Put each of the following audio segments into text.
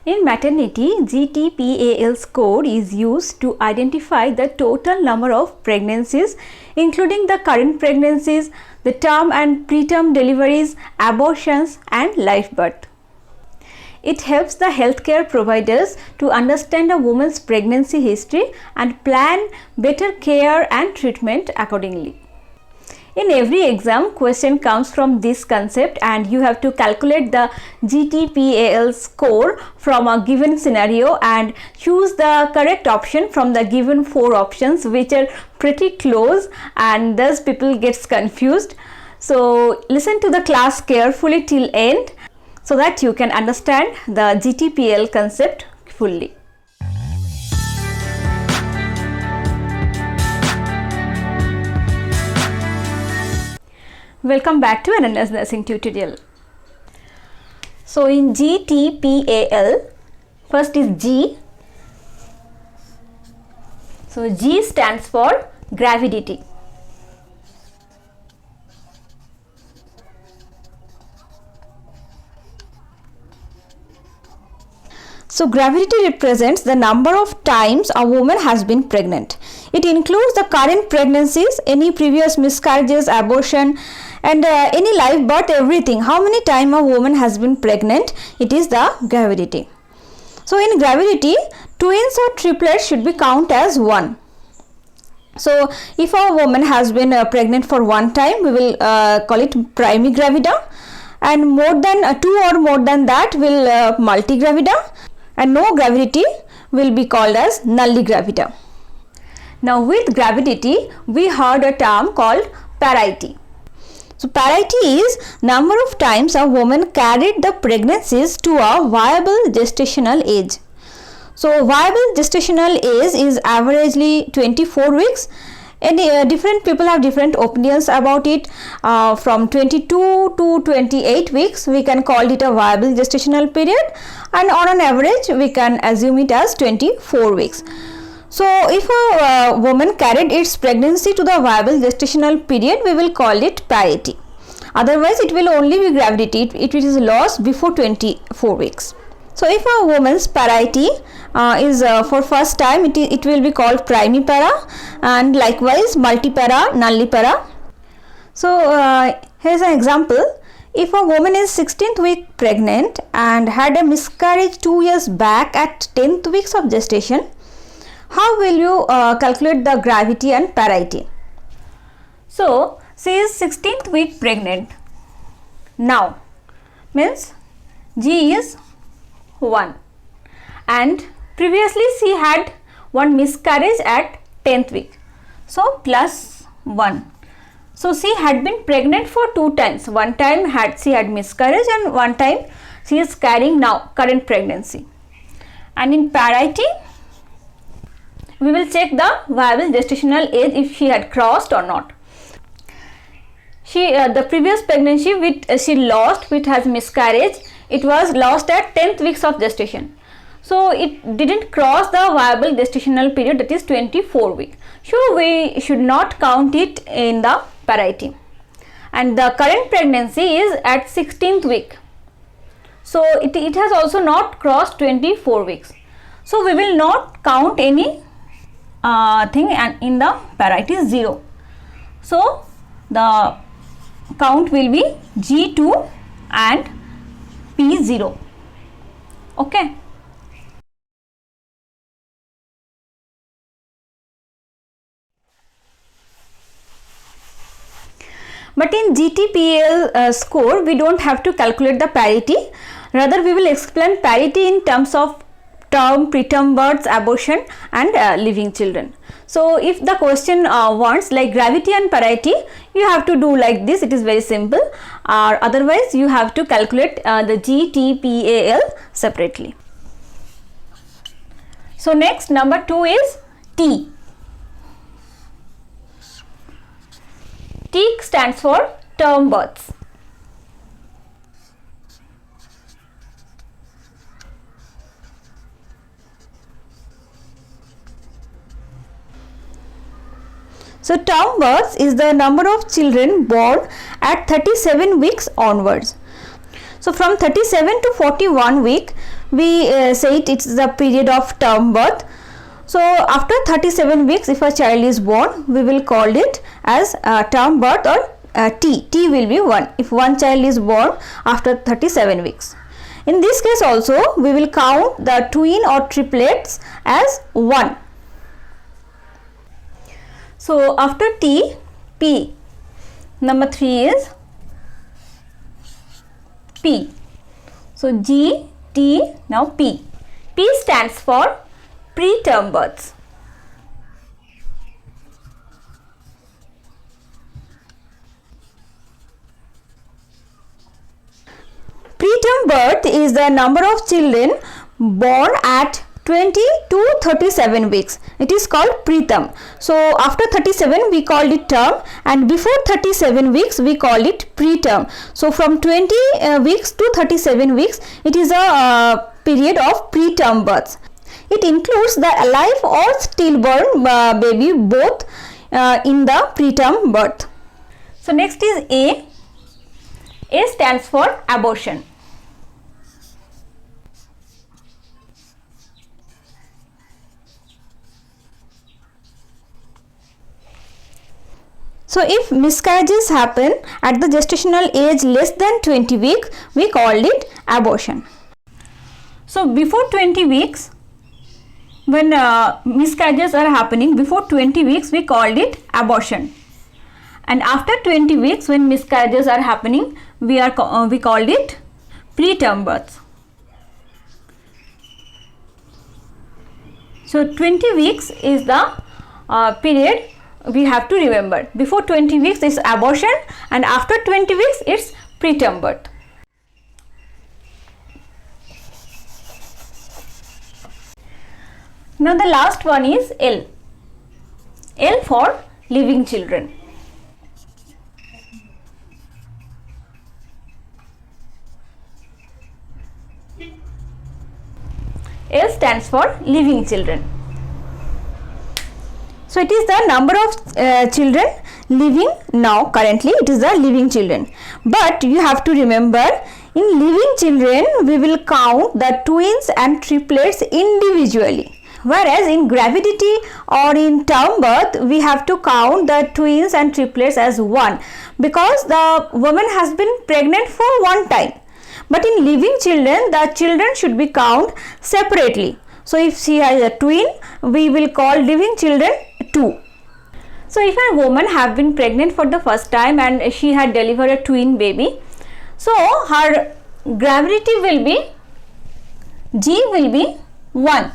In maternity, GTPAL score is used to identify the total number of pregnancies, including the current pregnancies, the term and preterm deliveries, abortions, and live birth. It helps the healthcare providers to understand a woman's pregnancy history and plan better care and treatment accordingly. In every exam, question comes from this concept and you have to calculate the GTPAL score from a given scenario and choose the correct option from the given 4 options, which are pretty close, and thus people gets confused. So listen to the class carefully till end so that you can understand the GTPAL concept fully. Welcome back to Ananya's nursing tutorial. So in GTPAL, first is G. So G stands for gravidity. So gravidity represents the number of times a woman has been pregnant. It includes the current pregnancies, any previous miscarriages, abortion, and any live birth, everything. How many times a woman has been pregnant, it is the gravidity. So in gravidity, twins or triplets should be counted as 1. So if a woman has been pregnant for 1 time, we will call it primigravida, and more than 2 or more than that will multigravida, and no gravidity will be called as nulligravida. Now with gravidity, we heard a term called parity. So parity is number of times a woman carried the pregnancies to a viable gestational age. So viable gestational age is averagely 24 weeks. And different people have different opinions about it. From 22 to 28 weeks we can call it a viable gestational period, and on an average we can assume it as 24 weeks. So if a woman carried its pregnancy to the viable gestational period, we will call it parity. Otherwise it will only be gravidity, it is lost before 24 weeks. So if a woman's parity is for first time, it will be called primipara, and likewise multipara, nullipara. So here's an example. If a woman is 16th week pregnant and had a miscarriage 2 years back at 10th weeks of gestation, how will you calculate the gravity and parity? So she is 16th week pregnant. Now means G is 1, and previously she had 1 miscarriage at 10th week, so plus 1. So she had been pregnant for 2 times. 1 time she had miscarriage, and 1 time she is carrying now current pregnancy. And in parity, we will check the viable gestational age if she had crossed or not. The previous pregnancy which she lost, which has miscarriage, it was lost at 10th weeks of gestation. So it didn't cross the viable gestational period, that is 24 weeks. So we should not count it in the parity. And the current pregnancy is at 16th week. So it has also not crossed 24 weeks. So we will not count any thing, and in the parity 0. So the count will be G2 and P0. Okay. But in GTPAL score, we don't have to calculate the parity. Rather, we will explain parity in terms of term, preterm births, abortion, and living children. So if the question wants like gravity and parity, you have to do like this. It is very simple. Or otherwise, you have to calculate the GTPAL separately. So next, number 2 is T. T stands for term births. So term births is the number of children born at 37 weeks onwards. So from 37 to 41 week, we say it's the period of term birth. So after 37 weeks, if a child is born, we will call it as term birth, or T. T will be 1 if one child is born after 37 weeks. In this case also, we will count the twin or triplets as 1. So after T, P. Number 3 is P. So G, T, now P. P stands for preterm births. Preterm birth is the number of children born at 20 to 37 weeks. It is called preterm. So after 37 we call it term, and before 37 weeks we call it preterm. So from 20 weeks to 37 weeks, it is a period of preterm births. It includes the alive or stillborn baby both in the preterm birth. So next is A. A stands for abortion. So if miscarriages happen at the gestational age less than 20 weeks, we call it abortion. So before 20 weeks, when miscarriages are happening before 20 weeks, we called it abortion. And after 20 weeks, when miscarriages are happening, we called it preterm births. So 20 weeks is the period we have to remember. Before 20 weeks is abortion, and after 20 weeks it's preterm birth. Now the last one is L. L for living children. L stands for living children. So it is the number of children living now. Currently it is the living children, but you have to remember, in living children we will count the twins and triplets individually, whereas in gravidity or in term birth we have to count the twins and triplets as one, because the woman has been pregnant for one time. But in living children, the children should be counted separately. So if she has a twin, we will call living children 2. So if a woman have been pregnant for the first time and she had delivered a twin baby, so her gravidity will be, G will be 1.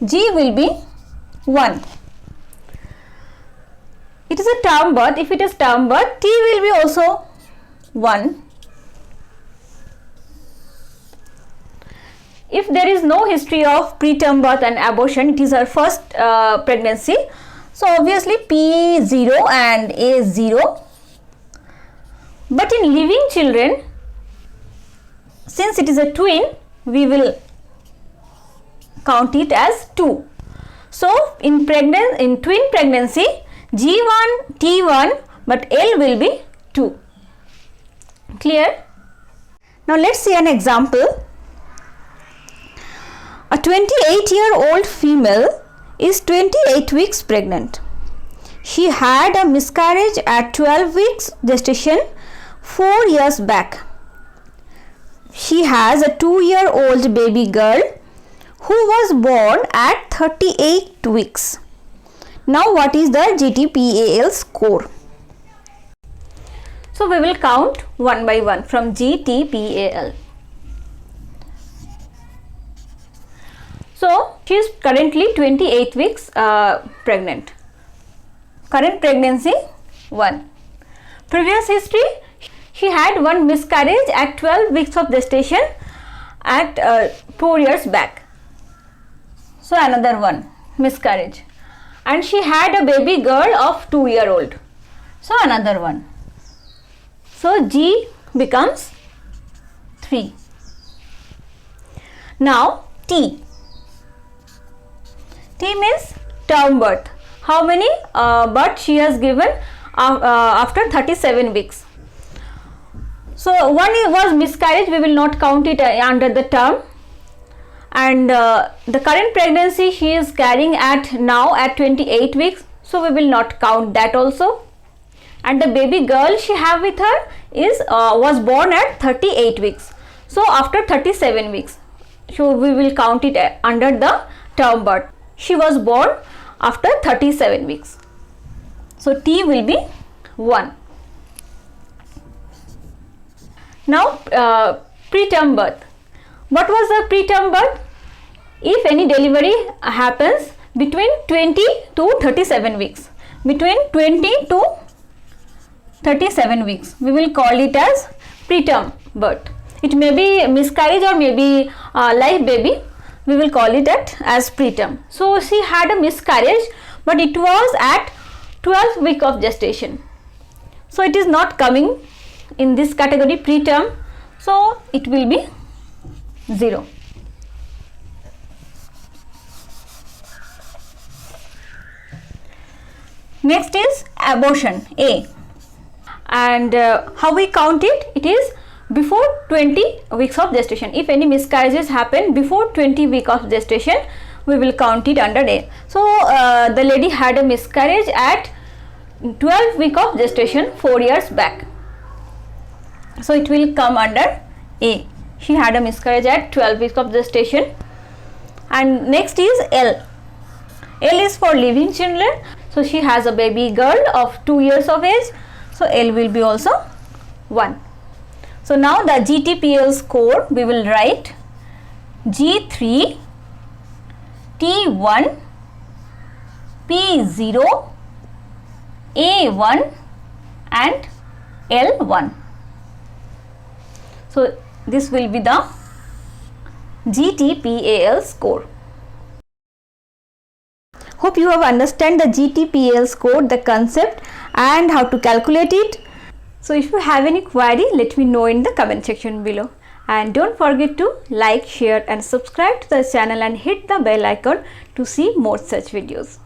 G will be 1. It is a term birth. If it is term birth, T will be also 1. If there is no history of preterm birth and abortion, it is her first pregnancy, so obviously P 0 and A 0. But in living children, since it is a twin, we will count it as 2. So in twin pregnancy, G1, T1, but L will be 2. Clear? Now let's see an example. A 28-year-old female is 28 weeks pregnant. She had a miscarriage at 12 weeks gestation 4 years back. She has a 2-year-old baby girl who was born at 38 weeks. Now what is the GTPAL score? So we will count one by one from GTPAL. So she is currently 28 weeks pregnant. Current pregnancy 1. Previous history, she had one miscarriage at 12 weeks of gestation at 4 years back. So another one miscarriage, and she had a baby girl of 2-year-old. So another one. So G becomes 3. Now T. T means term birth. How many birth she has given after 37 weeks. So one was miscarriage, we will not count it under the term. And the current pregnancy she is carrying at now at 28 weeks, so we will not count that also. And the baby girl she have with her is was born at 38 weeks, so after 37 weeks, so we will count it under the term birth. She was born after 37 weeks, so T will be 1. Now preterm birth. What was the preterm birth? If any delivery happens between 20 to 37 weeks, between 20 to 37 weeks, we will call it as preterm birth. It may be miscarriage or maybe live baby, we will call it as preterm. So she had a miscarriage, but it was at 12th week of gestation, so it is not coming in this category preterm, so it will be 0. Next is abortion, A. And how we count it? It is before 20 weeks of gestation. If any miscarriages happen before 20 weeks of gestation, we will count it under A. So the lady had a miscarriage at 12 week of gestation 4 years back, so it will come under A. She had a miscarriage at 12 weeks of gestation. And next is L. L is for living children. So she has a baby girl of 2 years of age, so L will be also 1. So now the GTPL score we will write G3, T1, P0, A1 and L1. So this will be the GTPAL score. Hope you have understand the GTPAL score, the concept and how to calculate it. So if you have any query, let me know in the comment section below. And don't forget to like, share and subscribe to the channel and hit the bell icon to see more such videos.